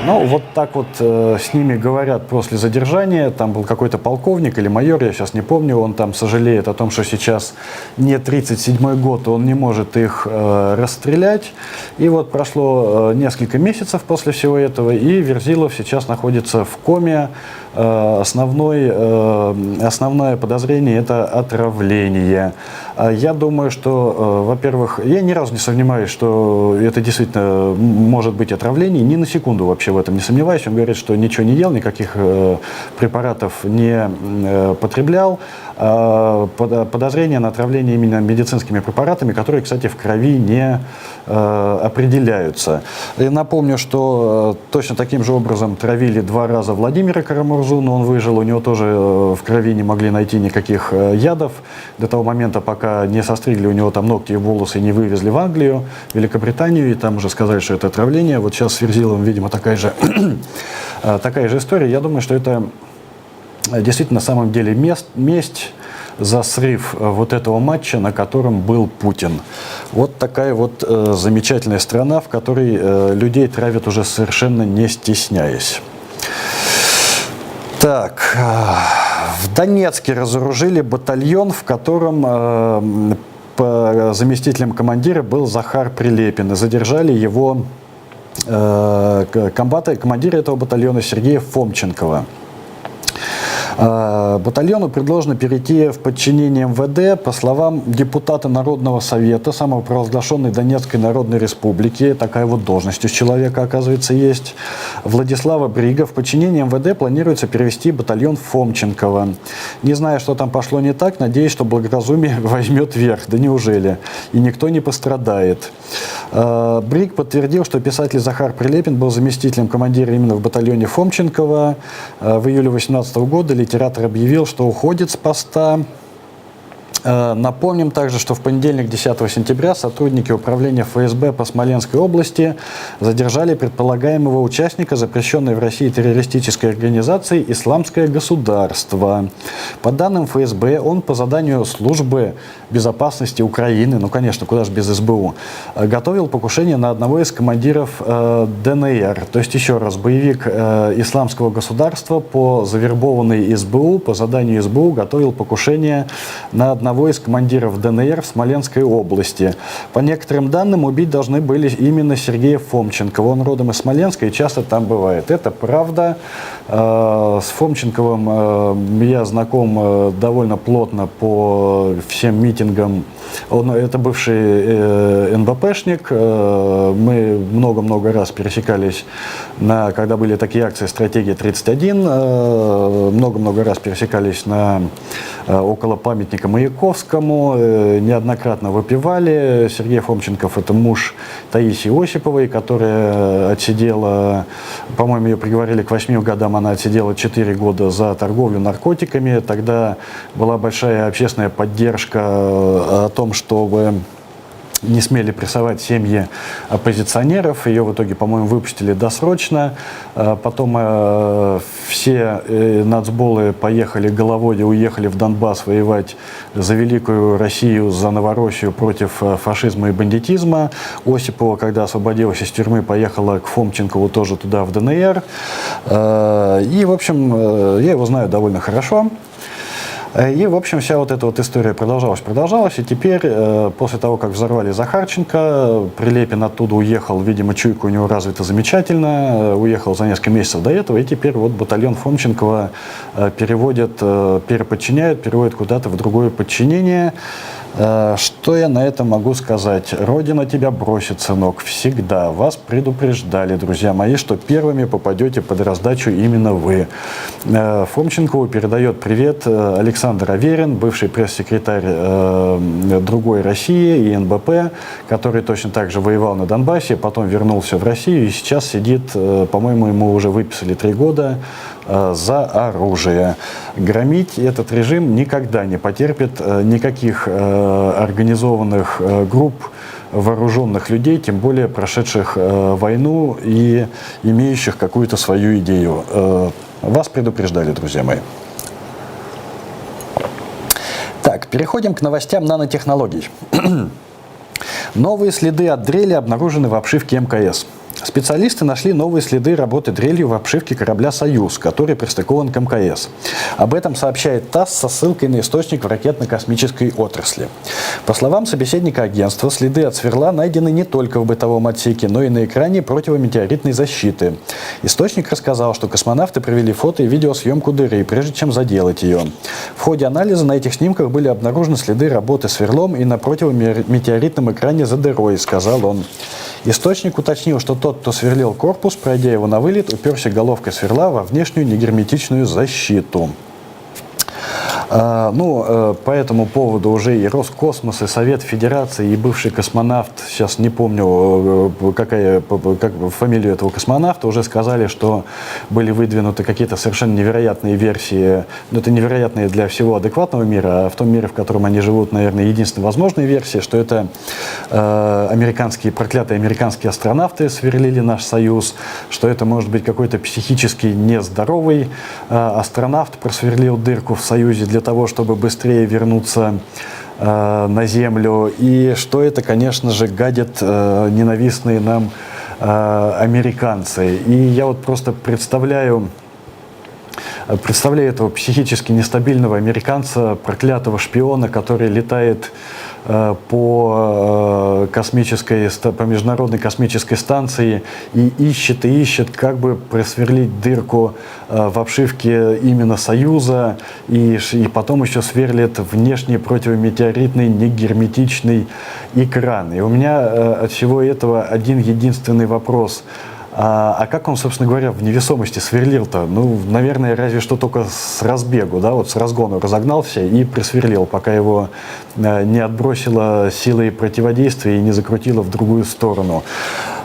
A: Ну, вот так вот с ними говорят после задержания. Там был какой-то полковник или майор, я сейчас не помню. Он там сожалеет о том, что сейчас не 37-й год, он не может их расстрелять. И вот прошло несколько месяцев после всего этого, и Верзилов сейчас находится в коме. Основное подозрение – это отравление. Я думаю, что, во-первых, я ни разу не сомневаюсь, что это действительно может быть отравление. Ни на секунду вообще в этом не сомневаюсь. Он говорит, что ничего не ел, никаких препаратов не потреблял. Подозрение на отравление именно медицинскими препаратами, которые, кстати, в крови не определяются. И напомню, что точно таким же образом травили 2 раза Владимира Карамурзу, но он выжил, у него тоже в крови не могли найти никаких ядов до того момента, пока не состригли у него там ногти и волосы и не вывезли в Англию, Великобританию, и там уже сказали, что это отравление. Вот сейчас с Верзиловым, видимо, такая же история. Я думаю, что это действительно на самом деле месть за срыв вот этого матча, на котором был Путин. Вот такая вот замечательная страна, в которой людей травят уже совершенно не стесняясь. Так, в Донецке разоружили батальон, в котором заместителем командира был Захар Прилепин. И задержали его командира этого батальона Сергея Фомченкова. Батальону предложено перейти в подчинение МВД. По словам депутата Народного совета, самопровозглашенной Донецкой Народной Республики, такая вот должность у человека, оказывается, есть, Владислава Брига, в подчинение МВД планируется перевести батальон Фомченкова. Не знаю, что там пошло не так, надеюсь, что благоразумие возьмет верх. Да неужели? И никто не пострадает. Бриг подтвердил, что писатель Захар Прилепин был заместителем командира именно в батальоне Фомченкова. В июле 2018 года литератор объявил, что уходит с поста. Напомним также, что в понедельник, 10 сентября, сотрудники управления ФСБ по Смоленской области задержали предполагаемого участника запрещенной в России террористической организации «Исламское государство». По данным ФСБ, он по заданию службы безопасности Украины, ну, конечно, куда же без СБУ, готовил покушение на одного из командиров ДНР. То есть, еще раз, боевик «Исламского государства» по завербованной СБУ, по заданию СБУ готовил покушение на одного из командиров ДНР в Смоленской области. По некоторым данным, убить должны были именно Сергея Фомченкова. Он родом из Смоленска и часто там бывает. Это правда. С Фомченковым я знаком довольно плотно по всем митингам. Это бывший НБПшник. Мы много-много раз пересекались, когда были такие акции «Стратегия 31». Много-много раз пересекались около памятника Маяковскому. Неоднократно выпивали. Сергей Фомченков – это муж Таисии Осиповой, которая отсидела, по-моему, ее приговорили к 8 годам, она отсидела 4 года за торговлю наркотиками. Тогда была большая общественная поддержка о том, чтобы не смели прессовать семьи оппозиционеров. Ее в итоге, по-моему, выпустили досрочно. Потом все нацболы поехали, головоди уехали в Донбасс воевать за великую Россию, за Новороссию против фашизма и бандитизма. Осипова, когда освободилась из тюрьмы, поехала к Фомченкову тоже туда, в ДНР. И, в общем, я его знаю довольно хорошо. И, в общем, вся вот эта вот история продолжалась. И теперь, после того, как взорвали Захарченко, Прилепин оттуда уехал, видимо, чуйка у него развита замечательно, уехал за несколько месяцев до этого, и теперь вот батальон Фомченкова переводят куда-то в другое подчинение. Что я на это могу сказать? Родина тебя бросит, сынок, всегда. Вас предупреждали, друзья мои, что первыми попадете под раздачу именно вы. Фомченкову передает привет Александр Аверин, бывший пресс-секретарь другой России и НБП, который точно так же воевал на Донбассе, потом вернулся в Россию и сейчас сидит, по-моему, ему уже выписали 3 года за оружие. Громить этот режим никогда не потерпит никаких организованных групп вооруженных людей, тем более прошедших войну и имеющих какую-то свою идею. Вас предупреждали, друзья мои. Так, переходим к новостям нанотехнологий. Новые следы от дрели обнаружены в обшивке МКС. Специалисты нашли новые следы работы дрелью в обшивке корабля «Союз», который пристыкован к МКС. Об этом сообщает ТАСС со ссылкой на источник в ракетно-космической отрасли. По словам собеседника агентства, следы от сверла найдены не только в бытовом отсеке, но и на экране противометеоритной защиты. Источник рассказал, что космонавты провели фото и видеосъемку дыры, прежде чем заделать ее. В ходе анализа на этих снимках были обнаружены следы работы сверлом и на противометеоритном экране за дырой, сказал он. Источник уточнил, что тот, кто сверлил корпус, пройдя его на вылет, уперся головкой сверла во внешнюю негерметичную защиту. По этому поводу уже и Роскосмос, и Совет Федерации, и бывший космонавт, сейчас не помню, как фамилию этого космонавта, уже сказали, что были выдвинуты какие-то совершенно невероятные версии. Но это невероятные для всего адекватного мира, а в том мире, в котором они живут, наверное, единственная возможная версия, что это проклятые американские астронавты сверлили наш Союз, что это может быть какой-то психически нездоровый астронавт просверлил дырку в Союзе для того, чтобы быстрее вернуться на Землю. И что это, конечно же, гадят ненавистные нам американцы. И я вот просто представляю этого психически нестабильного американца, проклятого шпиона, который летает по международной космической станции и ищет, как бы просверлить дырку в обшивке именно Союза, и потом еще сверлит внешний противометеоритный негерметичный экран. И у меня от всего этого один единственный вопрос. А как он, собственно говоря, в невесомости сверлил-то? Ну, наверное, разве что только с разбегу, да, вот с разгону разогнался и присверлил, пока его не отбросило силой противодействия и не закрутило в другую сторону.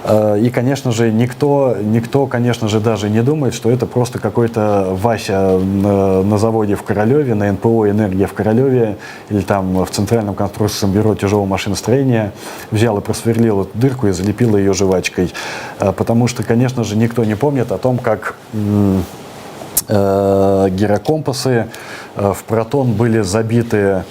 A: И, конечно же, никто, конечно же, даже не думает, что это просто какой-то Вася на заводе в Королеве, на НПО «Энергия» в Королеве или там в Центральном конструкторском бюро тяжелого машиностроения взял и просверлил эту дырку и залепил ее жвачкой. Потому что, конечно же, никто не помнит о том, как гирокомпасы в Протон были забиты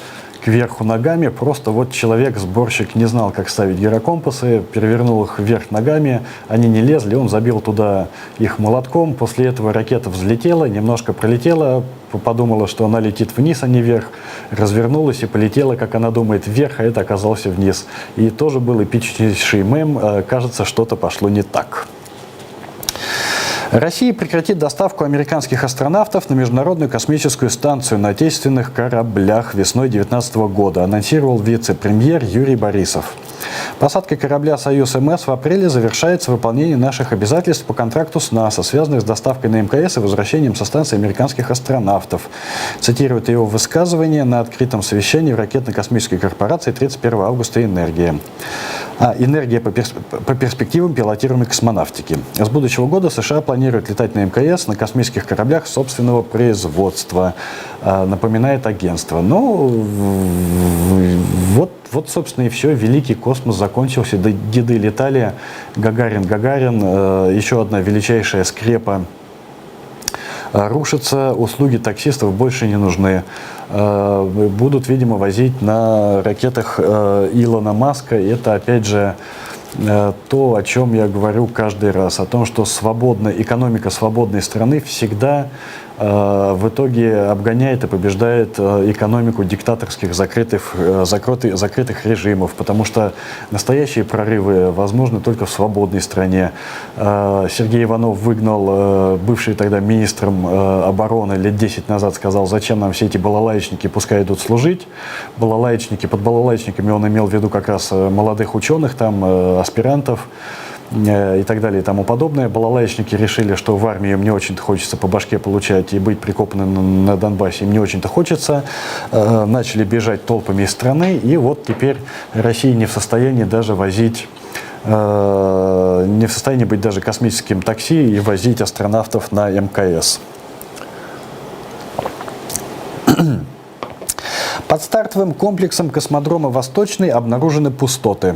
A: кверху ногами. Просто вот человек-сборщик не знал, как ставить гирокомпасы, перевернул их вверх ногами, они не лезли, он забил туда их молотком. После этого ракета взлетела, немножко пролетела, подумала, что она летит вниз, а не вверх, развернулась и полетела, как она думает, вверх, а это оказался вниз. И тоже был эпичнейший мем, кажется, что-то пошло не так. Россия прекратит доставку американских астронавтов на Международную космическую станцию на отечественных кораблях весной 2019 года, анонсировал вице-премьер Юрий Борисов. Посадка корабля «Союз-МС» в апреле завершается выполнение наших обязательств по контракту с НАСА, связанных с доставкой на МКС и возвращением со станции американских астронавтов. Цитирует его высказывание на открытом совещании в ракетно-космической корпорации 31 августа «Энергия». «Энергия по перспективам пилотируемой космонавтики». С будущего года США планируют летать на МКС на космических кораблях собственного производства, напоминает агентство. Ну, вот, собственно, и все. Великий космос закончился. Деды летали. Гагарин. Еще одна величайшая скрепа рушится. Услуги таксистов больше не нужны. Будут, видимо, возить на ракетах Илона Маска. И это, опять же, то, о чем я говорю каждый раз. О том, что экономика свободной страны всегда в итоге обгоняет и побеждает экономику диктаторских закрытых режимов, потому что настоящие прорывы возможны только в свободной стране. Сергей Иванов выгнал, бывший тогда министром обороны лет 10 назад, сказал, зачем нам все эти балалаечники, пускай идут служить. Балалаечники, под балалаечниками он имел в виду как раз молодых ученых, там, аспирантов и так далее и тому подобное. Балалаечники решили, что в армии им не очень-то хочется по башке получать и быть прикопанным на Донбассе им не очень-то хочется. Начали бежать толпами из страны, и вот теперь Россия не в состоянии даже возить, не в состоянии быть даже космическим такси и возить астронавтов на МКС. Под стартовым комплексом космодрома «Восточный» обнаружены пустоты.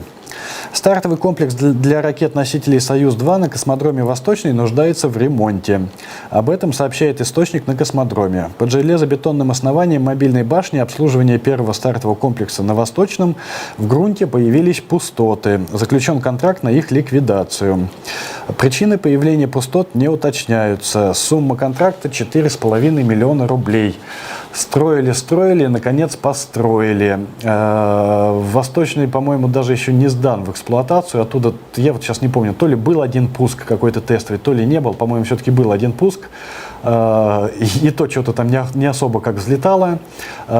A: Стартовый комплекс для ракет-носителей «Союз-2» на космодроме «Восточный» нуждается в ремонте. Об этом сообщает источник на космодроме. Под железобетонным основанием мобильной башни обслуживания первого стартового комплекса на «Восточном» в грунте появились пустоты. Заключен контракт на их ликвидацию. Причины появления пустот не уточняются. Сумма контракта 4,5 миллиона рублей. Строили, наконец построили. «Восточный», по-моему, даже еще не сдан в эксплуатацию. Оттуда, я вот сейчас не помню, то ли был один пуск какой-то тестовый, то ли не был. По-моему, все-таки был один пуск. И то что-то там не особо как взлетало.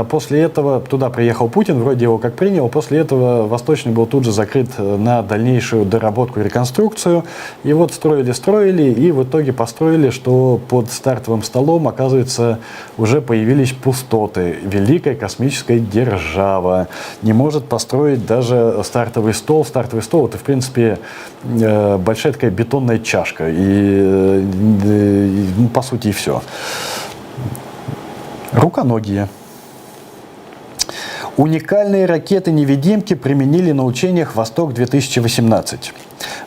A: После этого туда приехал Путин, вроде его как принял. После этого «Восточный» был тут же закрыт на дальнейшую доработку и реконструкцию. И вот строили, и в итоге построили, что под стартовым столом, оказывается, уже появились пустоты. Великая космическая держава не может построить даже стартовый стол. Стартовый стол — это, в принципе, большая такая бетонная чашка. И по сути, и все. Руконогие. Уникальные ракеты-невидимки применили на учениях «Восток-2018».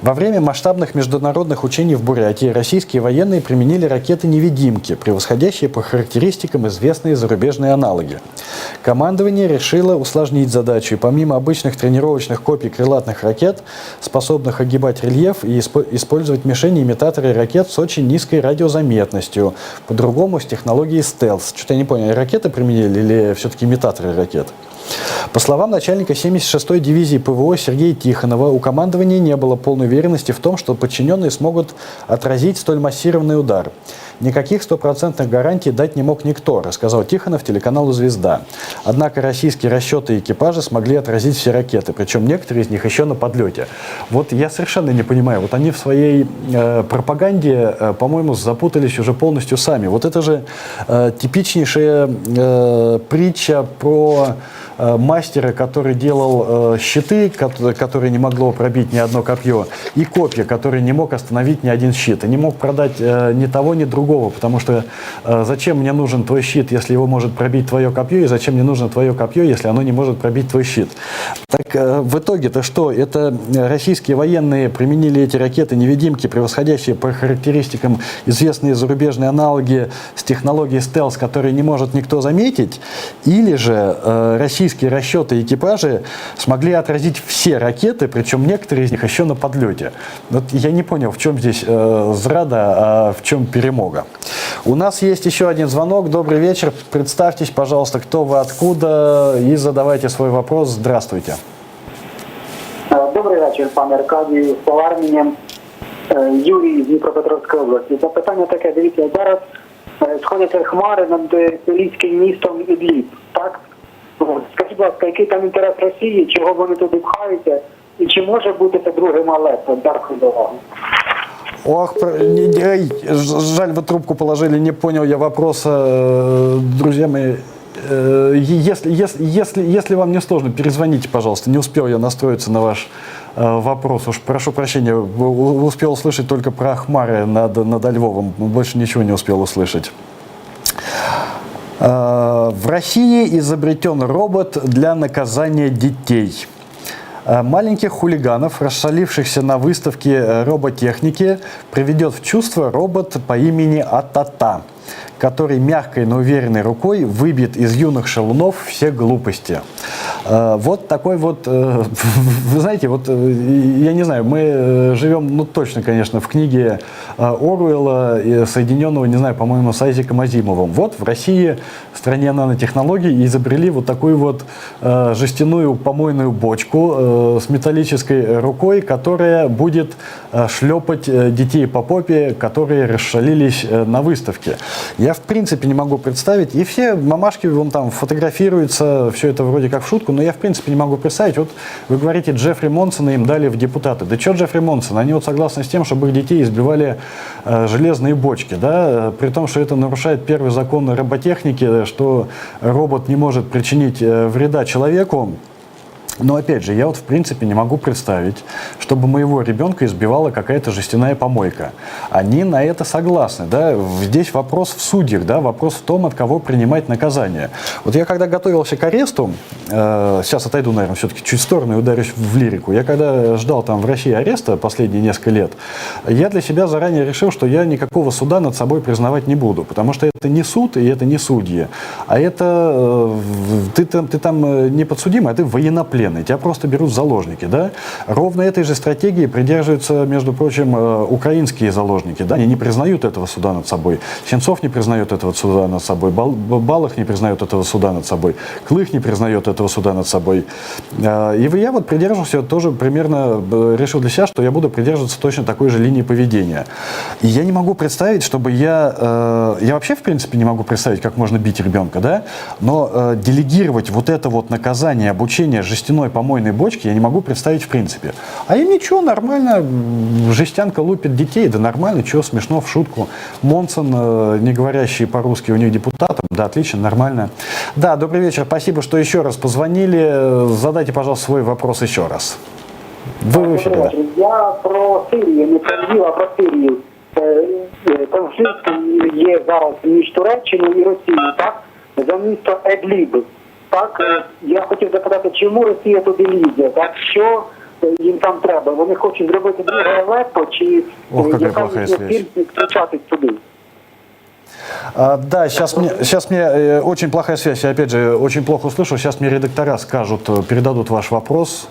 A: Во время масштабных международных учений в Бурятии российские военные применили ракеты-невидимки, превосходящие по характеристикам известные зарубежные аналоги. Командование решило усложнить задачу, и помимо обычных тренировочных копий крылатых ракет, способных огибать рельеф и использовать мишени-имитаторы ракет с очень низкой радиозаметностью, по-другому с технологией стелс. Что-то я не понял, ракеты применили или все-таки имитаторы ракет? По словам начальника 76-й дивизии ПВО Сергея Тихонова, у командования не было полной уверенности в том, что подчиненные смогут отразить столь массированный удар. Никаких стопроцентных гарантий дать не мог никто, рассказал Тихонов телеканалу «Звезда». Однако российские расчеты и экипажи смогли отразить все ракеты, причем некоторые из них еще на подлете. Вот я совершенно не понимаю, вот они в своей пропаганде, по-моему, запутались уже полностью сами. Вот это же типичнейшая притча про мастера, который делал щиты, которые не могло пробить ни одно копье, и копья, который не мог остановить ни один щит, и не мог продать ни того, ни другого, потому что зачем мне нужен твой щит, если его может пробить твое копье, и зачем мне нужно твое копье, если оно не может пробить твой щит. Так в итоге-то что? Это российские военные применили эти ракеты-невидимки, превосходящие по характеристикам известные зарубежные аналоги с технологией стелс, которые не может никто заметить, или же российские расчеты и экипажи смогли отразить все ракеты, причем некоторые из них еще на подлете. Вот я не понял, в чем здесь зрада, а в чем перемога. У нас есть еще один звонок. Добрый вечер. Представьтесь, пожалуйста, кто вы, откуда, и задавайте свой вопрос. Здравствуйте.
L: Добрий вечір, пане Аркадію. З поверненням Юрій з Дніпропетровської області. Запитання таке, дивіться, зараз сходяться хмари над сирійським містом Ідліб, так? Скажіть, будь ласка, який там інтерес Росії, чого вони туди пхаються, і чи може бути це другим Алеппо? Дякую за увагу.
A: Ох, жаль, вы трубку положили, не понял я вопроса. Друзья мои, если вам не сложно, перезвоните, пожалуйста. Не успел я настроиться на ваш вопрос. Уж прошу прощения, успел услышать только про хмары над Львовом. Больше ничего не успел услышать. В России изобретен робот для наказания детей. Маленьких хулиганов, расшалившихся на выставке роботехники, приведет в чувство робот по имени Атата, который мягкой, но уверенной рукой выбьет из юных шалунов все глупости. Вот такой вот, вы знаете, вот я не знаю, мы живем, ну точно, конечно, в книге Оруэлла, соединенного, не знаю, по-моему, с Айзеком Азимовым. Вот в России, в стране нанотехнологий, изобрели вот такую вот жестяную помойную бочку с металлической рукой, которая будет шлепать детей по попе, которые расшалились на выставке. Я в принципе не могу представить, и все мамашки вон там фотографируются, все это вроде как в шутку, но я в принципе не могу представить. Вот вы говорите, Джеффри Монсона им дали в депутаты. Да что Джеффри Монсон? Они вот согласны с тем, чтобы их детей избивали железные бочки, да, при том, что это нарушает первый закон роботехники, что робот не может причинить вреда человеку. Но опять же, я вот в принципе не могу представить, чтобы моего ребенка избивала какая-то жестяная помойка. Они на это согласны, да. Здесь вопрос в судьях, да, вопрос в том, от кого принимать наказание. Вот я когда готовился к аресту, сейчас отойду, наверное, все-таки чуть в сторону и ударюсь в лирику. Я когда ждал там в России ареста последние несколько лет, я для себя заранее решил, что я никакого суда над собой признавать не буду, потому что это не суд и это не судьи, а это ты там не подсудимый, а ты военнопленный. Тебя просто берут в заложники, да? Ровно этой же стратегии придерживаются, между прочим, украинские заложники, да? Они не признают этого суда над собой. Сенцов не признает этого суда над собой. Балах не признает этого суда над собой. Клых не признает этого суда над собой. И я вот придерживался, тоже примерно решил для себя, что я буду придерживаться точно такой же линии поведения. И я не могу представить, чтобы я вообще, в принципе, не могу представить, как можно бить ребенка, да? Но делегировать вот это вот наказание, обучение жестяной помойной бочки я не могу представить в принципе. А им ничего, нормально, жестянка лупит детей, да нормально, чего смешно, в шутку. Монсон, не говорящий по-русски, у них депутатом, да, отлично, нормально. Да, добрый вечер, спасибо, что еще раз позвонили. Задайте, пожалуйста, свой вопрос еще раз. Вы в эфире, да.
L: Я про Сирію, не про Львів, а про Сирію. Конфлікт є зараз між Туреччиною і Росією, так? За місто Едліб. Так, я хотів запитати, чому Росія туди лізе? Так, що їм там треба? Вони хочуть зробити друге Алеппо, чи яка їхня ціль втручатись туди?
A: Да, сейчас мне очень плохая связь, я опять же очень плохо услышу, сейчас мне редактора скажут, передадут ваш вопрос.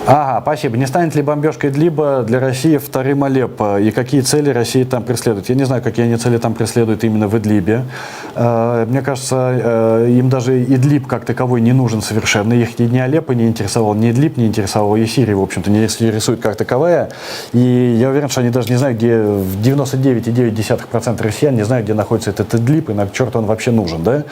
A: Ага, спасибо. Не станет ли бомбежка Идлиба для России вторым Алеппо? И какие цели Россия там преследует? Я не знаю, какие они цели там преследуют именно в Идлибе. Мне кажется, им даже Идлиб как таковой не нужен совершенно. Их ни Алеппо не интересовал, ни Идлиб не интересовал, и Сирия, в общем-то, не интересует как таковая. И я уверен, что они даже не знают, где 99,9% россиян не знают, где находится этот Идлиб и на черт он вообще нужен, да?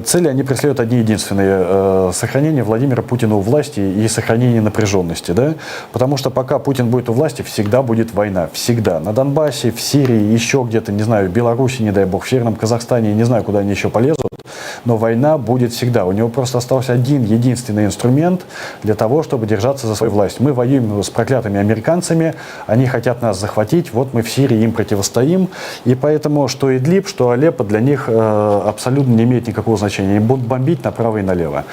A: Цели они преследуют одни единственные. Сохранение Владимира Путина у власти и сохранение напряженности, да? Потому что пока Путин будет у власти, всегда будет война, всегда. На Донбассе, в Сирии, еще где-то, не знаю, в Беларуси, не дай бог, в Северном Казахстане, не знаю, куда они еще полезут, но война будет всегда. У него просто остался один единственный инструмент для того, чтобы держаться за свою власть. Мы воюем с проклятыми американцами, они хотят нас захватить, вот мы в Сирии им противостоим, и поэтому что Идлиб, что Алеппо для них абсолютно не имеет никакого значения. Они будут бомбить направо и налево.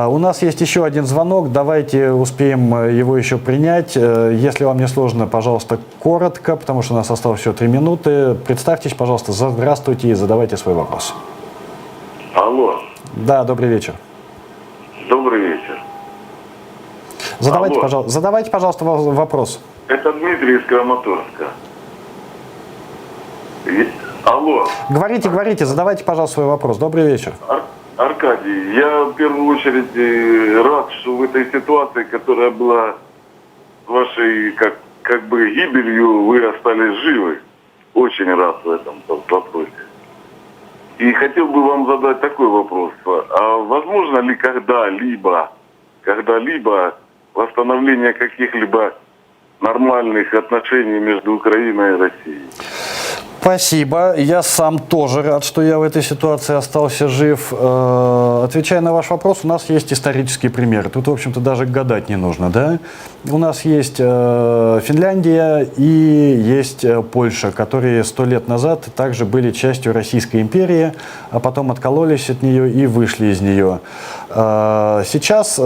A: У нас есть еще один звонок, давайте успеем его еще принять. Если вам не сложно, пожалуйста, коротко, потому что у нас осталось всего 3 минуты. Представьтесь, пожалуйста, здравствуйте и задавайте свой вопрос.
E: Алло.
A: Да, добрый вечер.
E: Добрый вечер.
A: Задавайте, пожалуйста, вопрос.
E: Это Дмитрий из Краматорска. Алло.
A: Говорите, задавайте, пожалуйста, свой вопрос. Добрый вечер.
E: Аркадий, я в первую очередь рад, что в этой ситуации, которая была вашей как бы гибелью, вы остались живы. Очень рад в этом вопросе. И хотел бы вам задать такой вопрос. А возможно ли когда-либо восстановление каких-либо нормальных отношений между Украиной и Россией?
A: Спасибо. Я сам тоже рад, что я в этой ситуации остался жив. Отвечая на ваш вопрос, у нас есть исторические примеры. Тут, в общем-то, даже гадать не нужно, да? У нас есть Финляндия и есть Польша, которые 100 лет назад также были частью Российской империи, а потом откололись от нее и вышли из нее. Сейчас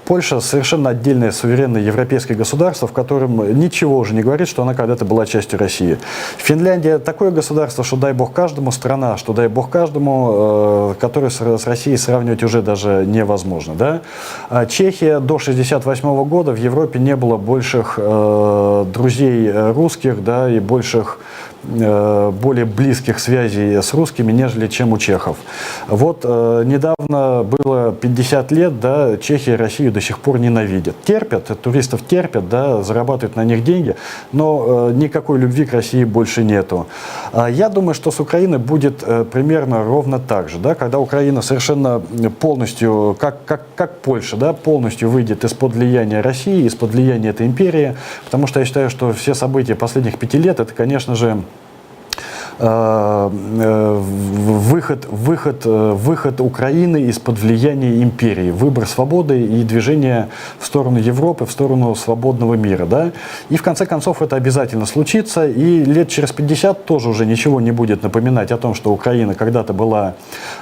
A: Польша совершенно отдельное суверенное европейское государство, в котором ничего уже не говорит, что она когда-то была частью России. Финляндия такое государство, что дай бог каждому, страна, что дай бог каждому, которую с Россией сравнивать уже даже невозможно. Да? Чехия до 1968 года в Европе не было больших друзей русских, да, и больших более близких связей с русскими, нежели чем у чехов. Вот недавно было 50 лет, да, Чехия Россию до сих пор ненавидят. Терпят, туристов терпят, да, зарабатывают на них деньги, но никакой любви к России больше нету. Я думаю, что с Украиной будет примерно ровно так же, да, когда Украина совершенно полностью, как Польша, да, полностью выйдет из-под влияния России, из-под влияния этой империи, потому что я считаю, что все события последних 5 лет, это, конечно же, выход Украины из-под влияния империи, выбор свободы и движение в сторону Европы, в сторону свободного мира. Да? И в конце концов это обязательно случится, и лет через 50 тоже уже ничего не будет напоминать о том, что Украина когда-то была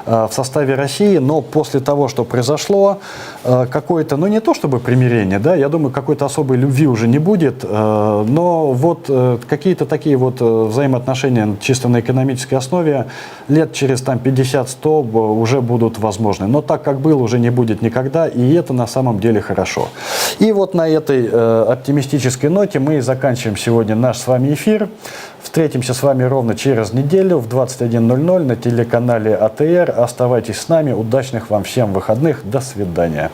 A: в составе России, но после того, что произошло, какое-то, ну не то чтобы примирение, да, я думаю, какой-то особой любви уже не будет, но вот какие-то такие вот взаимоотношения чисто на экономической основе лет через 50-100 уже будут возможны. Но так, как было, уже не будет никогда, и это на самом деле хорошо. И вот на этой оптимистической ноте мы и заканчиваем сегодня наш с вами эфир. Встретимся с вами ровно через неделю в 21:00 на телеканале АТР. Оставайтесь с нами. Удачных вам всем выходных. До свидания.